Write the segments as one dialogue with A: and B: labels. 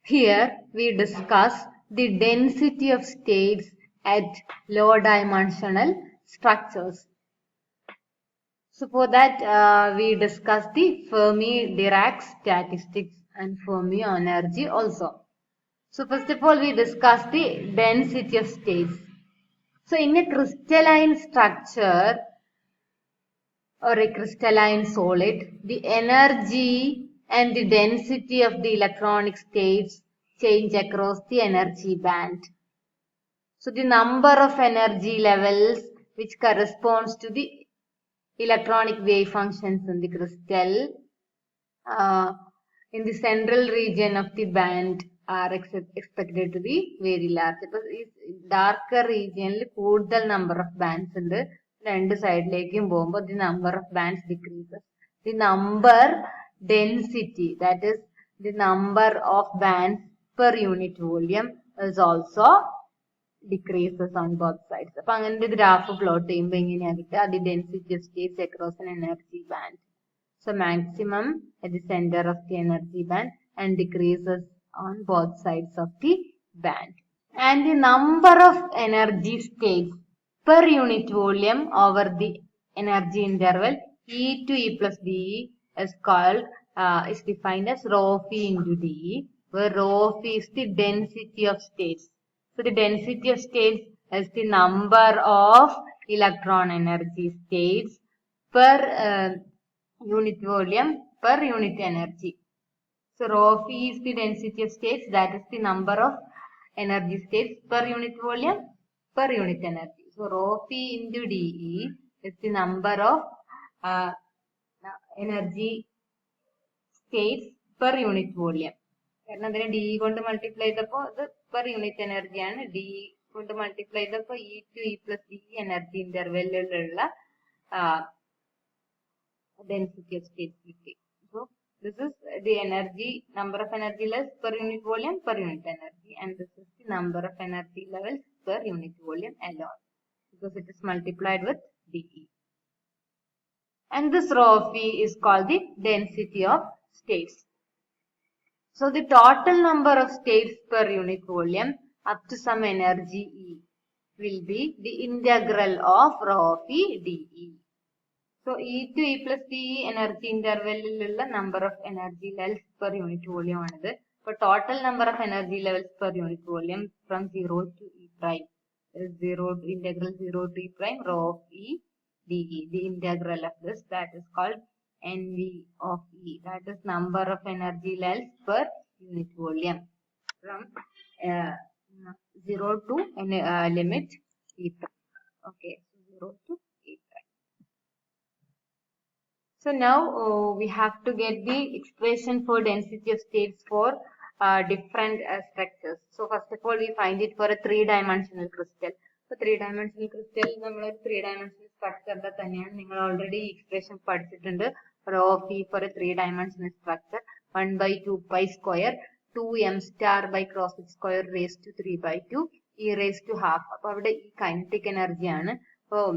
A: Here we discuss the density of states at low dimensional structures. So for that we discuss the Fermi-Dirac statistics and Fermi energy also. So first of all we discuss the density of states. So in a crystalline structure or a crystalline solid, the energy and the density of the electronic states change across the energy band. So the number of energy levels which corresponds to the electronic wave functions in the crystal in the central region of the band are expected to be very large. Darker region കൂടുതൽ number of bands ഉണ്ട് രണ്ട് സൈഡിലേക്കും പോകുമ്പോൾ the number of bands decreases. The number density, that is the number of bands per unit volume, is also decreases on both sides. അപ്പോൾ അങ്ങനത്തെ graph plot ചെയ്യുമ്പോൾ എങ്ങനെയാണ് കിട്ടുക? The density of states across an energy band. So maximum at the center of the energy band and decreases on both sides of the band. And the number of energy states per unit volume over the energy interval E to E plus D is called, is defined as rho phi into D, where rho phi is the density of states. So the density of states is the number of electron energy states per unit volume per unit energy. So rho phi is the density of states, that is the number of energy states per unit volume per unit energy. So rho phi into dE is the number of energy states per unit volume. കാരണം അതിനെ D കൊണ്ട് multiply ചെയ്തപ്പോൾ അത് per unit എനർജിയാണ്. D കൊണ്ട് multiply ചെയ്തപ്പോൾ E to E plus D energy ഇന്റർവെല്ലിലുള്ള density of states കിട്ടി. So this is the energy, number of energy levels per unit volume per unit energy, and this is the number of energy levels per unit volume alone because it is multiplied with dE. And this rho phi is called the density of states. So the total number of states per unit volume up to some energy E will be the integral of rho phi dE. So E to E plus D energy interval number of energy levels per unit volume ആണിത്. So total number of energy levels per unit volume from 0 to E prime is 0 to integral 0 to E prime rho of E dE. The integral of this, that is called NV of E, that is number of energy levels per unit volume from 0 to limit E prime. Okay, 0 to E prime. So now we have to get the expression for density of states for different structures. So first of all we find it for a 3-dimensional crystal. So 3-dimensional crystal നമ്മൾ 3-dimensional structure തന്നെയാണ്. നിങ്ങൾ already expression പഠിച്ചിട്ടുണ്ട്. Rho phi for a 3-dimensional structure 1 by 2 pi square 2m star by cross square raised to 3 by 2 e raised to half. അപ്പോൾ അവിടെ ഈ kinetic energy ആണ്. അപ്പോൾ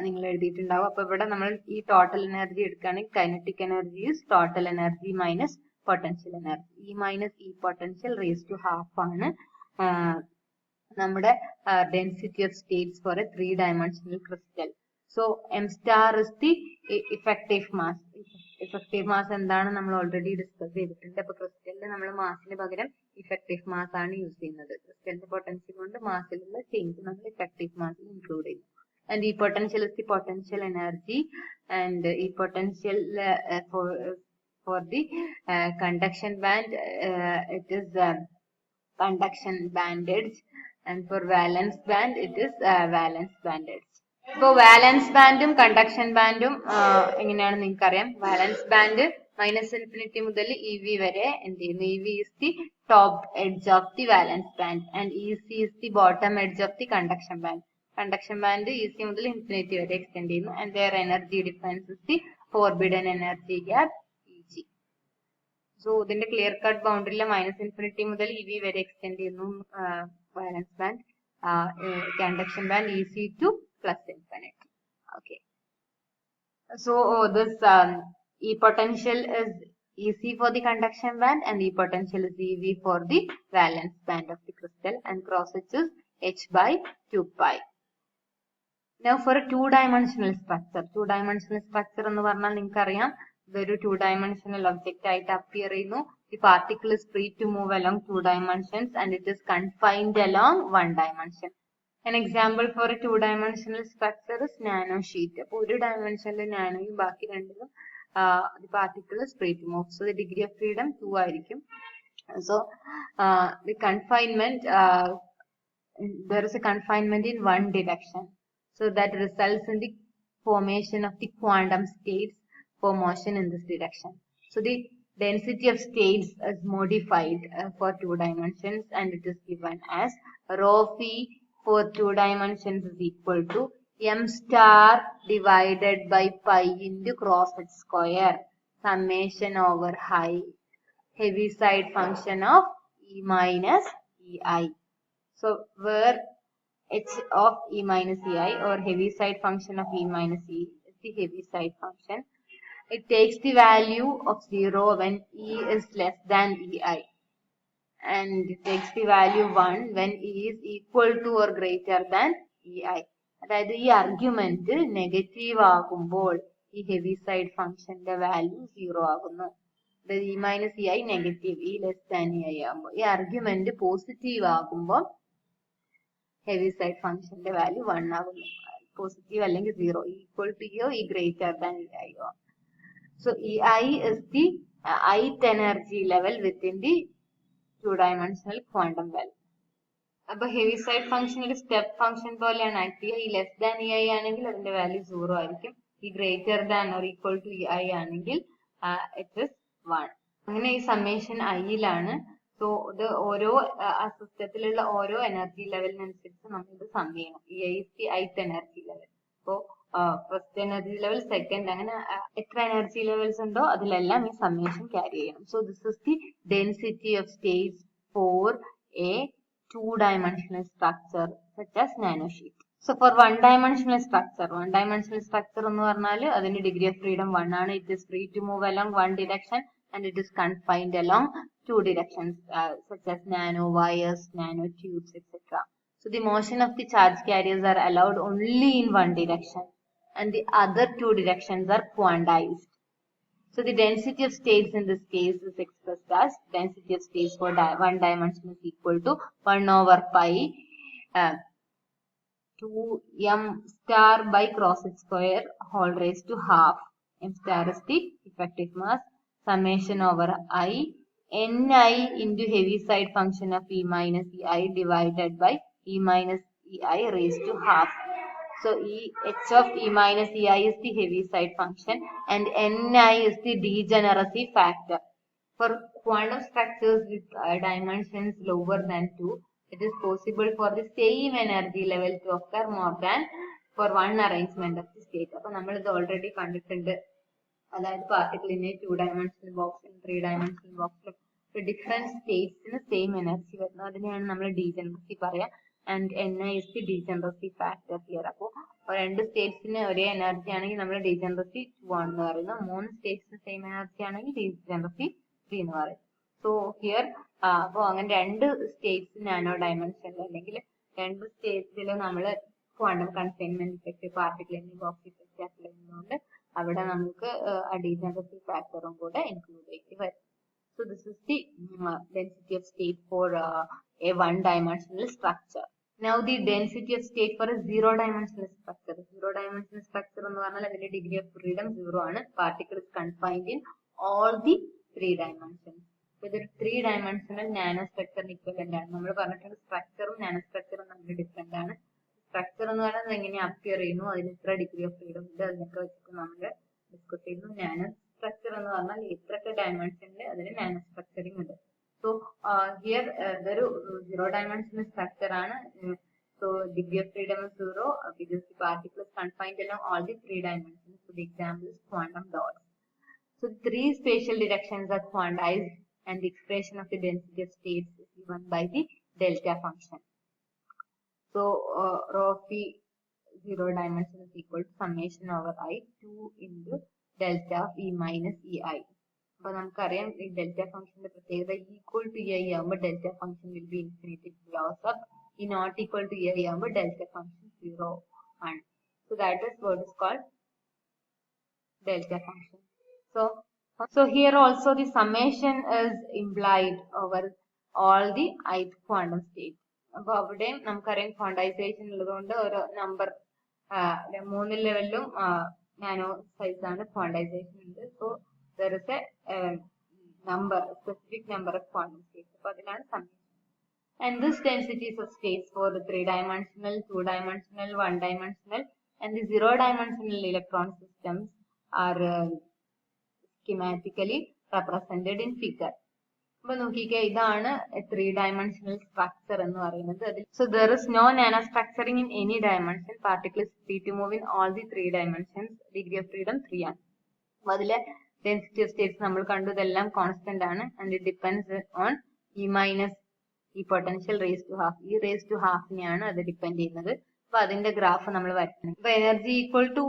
A: നിങ്ങൾ എഴുതിയിട്ടുണ്ടാവും. അപ്പോൾ ഇവിടെ നമ്മൾ ഈ ടോട്ടൽ എനർജി എടുക്കുകയാണെങ്കിൽ kinetic energy is total energy minus potential energy. E minus E potential raise to half ആണ് നമ്മുടെ density of states for a 3-dimensional crystal. So M star is the effective mass. Effective mass എന്താണ് നമ്മൾ already discuss ചെയ്തിട്ടുണ്ട്. അപ്പൊ ക്രിസ്റ്റലിൽ നമ്മൾ മാസിന് പകരം effective mass ആണ് use ചെയ്യുന്നത്. ക്രിസ്റ്റലിന്റെ പൊട്ടൻഷ്യൽ കൊണ്ട് മാസിലുള്ള ചേഞ്ച് നമ്മൾ ഇഫക്റ്റീവ് മാസിൽ ഇൻക്ലൂഡ് ചെയ്യുന്നു. And E potential is the potential energy, and E potential for the conduction band it is conduction band edge, and for valence band it is valence band edge. So valence bandum conduction bandum എങ്ങനെയാണ് നിങ്ങൾക്കറിയാം. valence band -infinity മുതൽ EV വരെ എന്ത് ചെയ്യുന്നു? EV is the top edge of the valence band and EC is the bottom edge of the conduction band. Conduction band EC മുതൽ infinity വരെ extend ചെയ്യുന്നു. and their energy difference is the forbidden energy gap EG. so ഇതിന്റെ clear cut ബൗണ്ടറിയിലെ -infinity മുതൽ EV വരെ extend ചെയ്യുന്നു valence band, conduction band EC to +infinity. okay, so this E potential is EC for the conduction band and E potential is EV for the valence band of the crystal, and cross H is H by 2 pi. Now for a two-dimensional structure എന്ന് പറഞ്ഞാൽ നിങ്ങൾക്കറിയാം ഇതൊരു two-dimensional object ആയിട്ട് appear ചെയ്യുന്നു. The particle is free to move along 2 dimensions and it is confined along 1 dimension. An example for a two-dimensional structure is nanosheet. അപ്പോൾ ഒരു dimensionൽ നാനോയും ബാക്കി രണ്ടിലും the particle is free to move. So the degree of freedom 2 ആയിരിക്കും. So the confinement, there is a confinement in one direction. So that results in the formation of the quantum states for motion in this direction. So the density of states is modified for 2 dimensions and it is given as rho phi for 2 dimensions is equal to m star divided by pi into cross h square summation over heavy side function of E minus EI. So where h of E minus EI or heavy side function of E minus E is the heavy side function. It takes the value of 0 when E is less than EI and it takes the value 1 when E is equal to or greater than EI. അതായത് ഈ argument negative ആകുമ്പോൾ ഈ heavy side ഫംഗ്ഷന്റെ value 0 ആകുന്നു. അതായത് E minus EI negative, E less than EI ആകുമ്പോൾ. ഈ argument positive ആകുമ്പോൾ heavy side function the value 1 ആകുന്നു. പോസിറ്റീവ് അല്ലെങ്കിൽ 0, equal to E or E greater than EI. So EI is the ith energy level within the two-dimensional quantum well. അപ്പോൾ heavy side function ഒരു step function പോലെയാണ് act ചെയ്യുക. ഈ less than EI ആണെങ്കിൽ അതിന്റെ value 0 ആയിരിക്കും. ഈ greater than or equal to EI ആണെങ്കിൽ it is 1. അങ്ങനെ ഈ സമ്മേഷൻ ഐയിലാണ്. സോ ഇത് ഓരോ സിസ്റ്റത്തിലുള്ള ഓരോ എനർജി ലെവലിനനുസരിച്ച് നമ്മൾ ഇത് സം ചെയ്യണം. EI is the ith energy level. അപ്പോൾ ഫസ്റ്റ് എനർജി ലെവൽ, സെക്കൻഡ്, അങ്ങനെ എത്ര എനർജി ലെവൽസ് ഉണ്ടോ അതിലെല്ലാം ഈ സമ്മേഷൻ ക്യാരി ചെയ്യണം. So this is the density of states for A two-dimensional structure such as nanosheet. So for one-dimensional structure എന്ന് പറഞ്ഞാൽ അതിന്റെ ഡിഗ്രി ഓഫ് ഫ്രീഡം 1 ആണ്. It is free to move along one direction and it is confined along 2 directions such as nanowires, nanotubes, etc. So the motion of the charge carriers are allowed only in one direction and the other 2 directions are quantized. So the density of states in this case is expressed as density of states for one dimension is equal to 1 over pi 2m star by cross h square whole raised to half. M star is the effective mass, summation over I ni into heavy side function of E minus EI divided by E minus EI raised to half. So h of E minus EI is the heavy side function and ni is the degeneracy factor. For quantum structures with dimensions lower than 2, it is possible for the same energy level to occur more than for one arrangement of the state. അപ്പോൾ നമ്മൾ ഇത് already കണ്ടിട്ടുണ്ട്. അതായത് പാർട്ടിക്കിളിനെ 2-dimensional ബോക്സിലും 3-dimensional ബോക്സിലും different സ്റ്റേറ്റ്സിന് same energy വരുന്നു. അതിനെയാണ് നമ്മൾ ഡീജനറസി പറയാം. And ni is the degeneracy factor here. അപ്പോൾ രണ്ട് സ്റ്റേറ്റ്സിന് ഒരേ എനർജി ആണെങ്കിൽ നമ്മൾ ഡീജനറസി 2 ആണെന്ന് പറയുന്നു. 3 സ്റ്റേറ്റ്സിന് സെയിം എനർജി ആണെങ്കിൽ ഡീജനറസി 3 എന്ന് പറയും. സോ ഹിയർ അപ്പോൾ അങ്ങനെ രണ്ട് സ്റ്റേറ്റ്സ് നാനോ ഡയമെൻഷനിൽ അല്ലെങ്കിൽ രണ്ട് സ്റ്റേറ്റ്സിൽ നമ്മൾ ക്വാണ്ടം കൺഫൈൻമെന്റ് ഇഫക്റ്റ് പാർട്ടിക്കിളിന്റെ ബോക്സ് ഇഫക്റ്റ് അപ്ലൈ ചെയ്യുന്നതുകൊണ്ട് അവിടെ നമുക്ക് ഡീജനറസി ഫാക്ടറും കൂടെ ഇൻക്ലൂഡ് ചെയ്ത് വരും. So this is the density of state for a one-dimensional structure. Now the density of state for a zero-dimensional structure. Zero-dimensional structure എന്ന് പറഞ്ഞാൽ അതിന്റെ ഡിഗ്രി ഓഫ് ഫ്രീഡം 0 ആണ്. Particle is confined in all the 3 dimensions. ഇതൊരു 3-dimensional nano സ്ട്രക്ചറിന് equivalent ആണ്. നമ്മൾ പറഞ്ഞിട്ടുണ്ട് സ്ട്രക്ചറും nano സ്ട്രക്ചറും തമ്മിൽ different ആണ്. സ്ട്രക്ചർ എന്ന് പറയുന്നത് എങ്ങനെ അപ്പിയർ ചെയ്യുന്നു, അതിന് എത്ര ഡിഗ്രി ഓഫ് ഫ്രീഡം ഉണ്ട്, അതിനൊക്കെ വെച്ചിട്ട് നമ്മൾ ഡിസ്കസ് ചെയ്യുന്നു. നാനോ സ്ട്രക്ചർ എന്ന് പറഞ്ഞാൽ എത്രയൊക്കെ ഡയമെൻഷനിൽ അതിന് നാനോ സ്ട്രക്ചറിങ് ഉണ്ട്. സോ ഹിയർ ഇതൊരു 0-dimensional സ്ട്രക്ചർ ആണ്. So degree of freedom is 0 because the particle is confined along all the 3 dimensions. So the example is quantum dots. So 3 spatial directions are quantized and the expression of the density of states is given by the delta function. So rho phi 0-dimension is equal to summation over I 2 into delta of E minus EI അപ്പോൾ നമുക്കറിയാം ഈ delta ഫംഗ്ഷന്റെ പ്രത്യേകത equal to I ആകുമ്പോൾ delta function will be infinity close up. ഈ not equal to I ആകുമ്പോൾ delta function 0 ആണ്. So that is what is called delta function. So here also the summation is implied over all the ith quantum state. അപ്പോൾ അവിടെയും നമുക്കറിയാം quantisation ഉള്ളതുകൊണ്ട് ഒരു number 3 ലെവലിലും nano size ആണ് quantisation ഉണ്ട്. So there is A number, specific number of quantum states. അപ്പോൾ അതിനാണ് summation. And this densities of states for the 3-dimensional, 2-dimensional, 1-dimensional and the 0-dimensional electron systems are schematically represented in figure. അപ്പോൾ നോക്കിക്കേ, ഇതാണ് 3-dimensional structure എന്ന് പറയുന്നത്. So there is no nanostructuring in any dimension. Particle is free to move in all the 3 dimensions. Degree of freedom 3 ആണ്. അപ്പോൾ അതിലെ density of states നമ്മൾ കണ്ടു, ഇതെല്ലാം കോൺസ്റ്റന്റ് ആണ്. And it depends on E minus E potential raise to half, ഈ raise to ഹാഫിനെയാണ് അത് ഡിപ്പെൻഡ് ചെയ്യുന്നത്. അപ്പൊ അതിന്റെ ഗ്രാഫ് നമ്മൾ വരയ്ക്കണം. അപ്പൊ energy equal to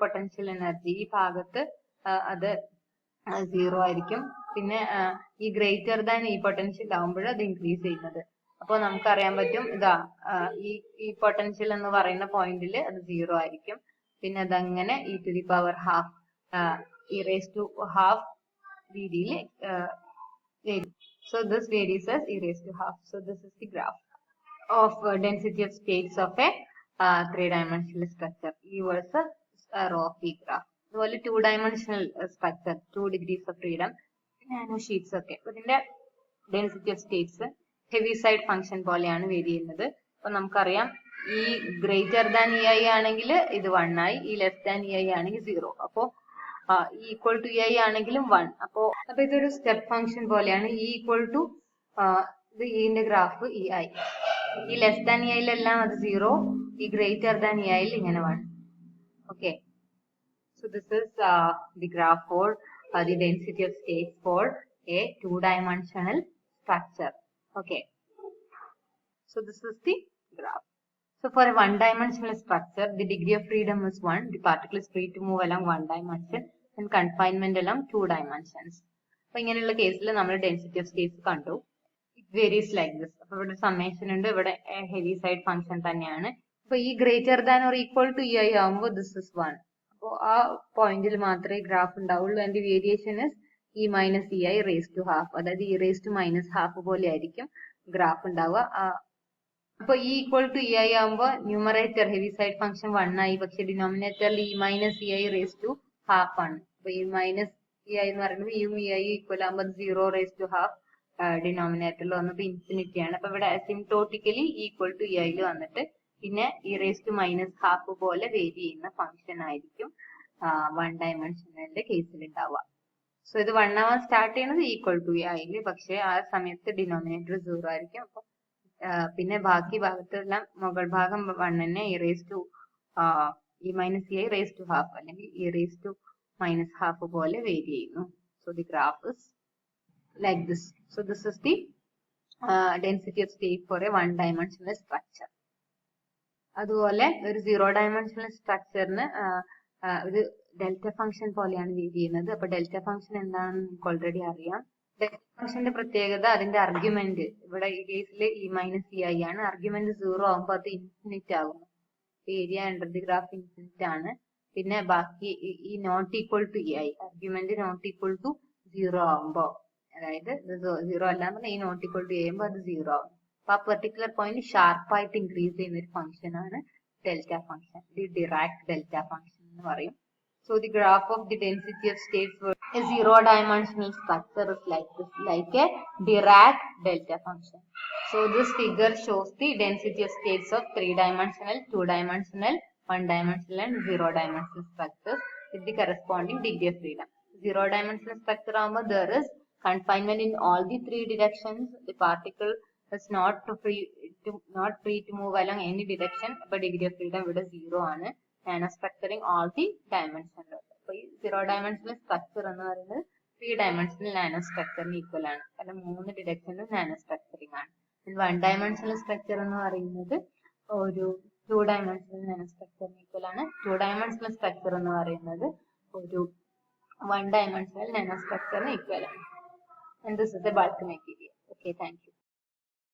A: potential energy, ഈ ഭാഗത്ത് അത് 0 ആയിരിക്കും. പിന്നെ ഈ ഗ്രേറ്റർ ദാൻ ഈ പൊട്ടൻഷ്യൽ ആകുമ്പോൾ അത് ഇൻക്രീസ് ചെയ്യുന്നത്. അപ്പോൾ നമുക്കറിയാൻ പറ്റും, ഇതാ ഈ പൊട്ടൻഷ്യൽ എന്ന് പറയുന്ന പോയിന്റിൽ അത് 0 ആയിരിക്കും. പിന്നെ അതങ്ങനെ E two the power half, ഈ റേസ് ടു ഹാഫ് രീതിയിൽ വരും. So this varies as e raised to half. So this is the graph of density of states of a 3-dimensional structure. E versus rho of E graph. അതുപോലെ 2-dimensional structure, 2 degrees of freedom, nano sheets ഒക്കെ. ഇതിന്റെ density of States heavy side function പോലെയാണ് vary ചെയ്യുന്നത്. അപ്പൊ നമുക്കറിയാം, ഈ greater than E I ആണെങ്കിൽ ഇത് 1 ആയി, ഈ ലെസ് ദാൻ ഇ ഐ ആണെങ്കിൽ 0. അപ്പോ ഈക്വൽ ടു ഐ ആണെങ്കിലും 1. അപ്പൊ ഇതൊരു സ്റ്റെപ്പ് ഫംഗ്ഷൻ പോലെയാണ്. ഇ ഈക്വൽ ടു ഇത് ഇന്റെ ഗ്രാഫ് ഇ ഐ, ഈ ലെസ് ദാൻ ഇ ഐയിലെല്ലാം അത് 0, ഈ ഗ്രേറ്റർ ദാൻ ഇ ഐയിൽ ഇങ്ങനെ 1. Okay, so this is the graph for the density of states for A 2-dimensional structure. Okay, so this is the graph. So for a 1-dimensional structure, the degree of freedom is 1. The particle is free to move along 1 dimension and confinement along 2 dimensions. അപ്പോൾ ഇങ്ങനെയുള്ള കേസിൽ നമ്മൾ density of States കണ്ടു. It varies like this. അപ്പോൾ ഇവിടെ summation ഉണ്ട്, ഇവിടെ heavy side function തന്നെയാണ്. അപ്പോൾ ഈ greater than or equal to E I ആകുമ്പോൾ ദിസ് ഇസ് 1. അപ്പോൾ ആ പോയിന്റിൽ മാത്രമേ ഗ്രാഫ് ഉണ്ടാവുള്ളൂ. And variation is E minus E I raise to half, അതായത് E raise to minus half പോലെ ആയിരിക്കും ഗ്രാഫ് ഉണ്ടാവുക. അപ്പൊ E equal to E I ആകുമ്പോൾ ന്യൂമറേറ്റർ ഹെവി സൈഡ് ഫംഗ്ഷൻ 1 ആയി, പക്ഷെ ഡിനോമിനേറ്ററിൽ E minus E I raise to half ആണ്. അപ്പൊ ഇ മൈനസ് ഇ ഐ എന്ന് പറയുന്നത് ഇയും ഇ ഐ ഈക്വൽ ആകുമ്പോൾ 0 റേസ് ടു ഹാഫ് ഡിനോമിനേറ്ററിൽ വന്നപ്പോൾ ഇൻഫിനിറ്റി ആണ്. അപ്പൊ ഇവിടെ അസിംപ്റ്റോട്ടിക്കലി ഈക്വൽ ടു ഇ ഐയിൽ വന്നിട്ട് പിന്നെ E raise to minus half പോലെ വേരി ചെയ്യുന്ന ഫംഗ്ഷൻ ആയിരിക്കും 1-dimensional കേസിൽ ഉണ്ടാവുക. സോ ഇത് 1 ആവാൻ സ്റ്റാർട്ട് ചെയ്യുന്നത് ഈക്വൽ ടു ഇ ഐയിൽ, പക്ഷെ ആ സമയത്ത് ഡിനോമിനേറ്റർ 0 ആയിരിക്കും. അപ്പൊ പിന്നെ ബാക്കി ഭാഗത്തെല്ലാം മുകൾ ഭാഗം 1 തന്നെ E raise to E minus E I raise to half അല്ലെങ്കിൽ E raise to minus half പോലെ വേരി ചെയ്യുന്നു. So the graph is like this. So this is the density of state for a 1-dimensional structure. അതുപോലെ ഒരു 0-dimensional സ്ട്രക്ചറിന് ഒരു delta function പോലെയാണ് vary ചെയ്യുന്നത്. അപ്പൊ delta function എന്താണെന്ന് നമുക്ക് ഓൾറെഡി അറിയാം. ഡെൽറ്റ ഫംഗ്ഷന്റെ പ്രത്യേകത അതിന്റെ ആർഗ്യുമെന്റ്, ഇവിടെ ഈ കേസിൽ ഇ മൈനസ് ഇ ഐ ആണ്. ആർഗ്യുമെന്റ് 0 ആകുമ്പോൾ അത് ഇൻഫിനിറ്റ് ആകുന്നു. Area under the graph infinite ആണ്. പിന്നെ ബാക്കി E not equal to E I, argument not equal to 0 ആകുമ്പോൾ, അതായത് 0 അല്ലാന്ന് ഈ നോട്ട് ഈക്വൽ ടു ചെയ്യുമ്പോൾ അത് 0 ആകും. അപ്പൊ ആ പെർട്ടിക്കുലർ പോയിന്റ് ഷാർപ്പായിട്ട് ഇൻക്രീസ് ചെയ്യുന്ന ഒരു ഫംഗ്ഷൻ ആണ് delta function. The Dirac delta function എന്ന് പറയും. So the graph of the density of states for a 0-dimensional structure is like this, like a Dirac delta function. So this figure shows the density of states of 3-dimensional, 2-dimensional, 1-dimensional and 0-dimensional structures with the corresponding degree of freedom. 0-dimensional structure there is confinement in all the 3 directions. The particle is not free to move along any direction, but degree of freedom with 0 ആണ്. നാനോസ്ട്രക്ചറിങ് all the ഡയമെൻഷനിൽ. അപ്പൊ ഈ 0-dimensional structure എന്ന് പറയുന്നത് 3-dimensional നാനോസ്ട്രക്ചറിന് equal ആണ്. കാരണം 3 ഡിറക്ഷനിലും നാനോസ്ട്രക്ചറിങ് ആണ്. 1-dimensional structure എന്ന് പറയുന്നത് ഒരു 2-dimensional നാനോസ്ട്രക്ചറിന് ഈക്വൽ ആണ്. 2-dimensional സ്ട്രക്ചർ എന്ന് പറയുന്നത് ഒരു one dimensional nanostructure equivalent. And this is the bulk material. Okay, thank you.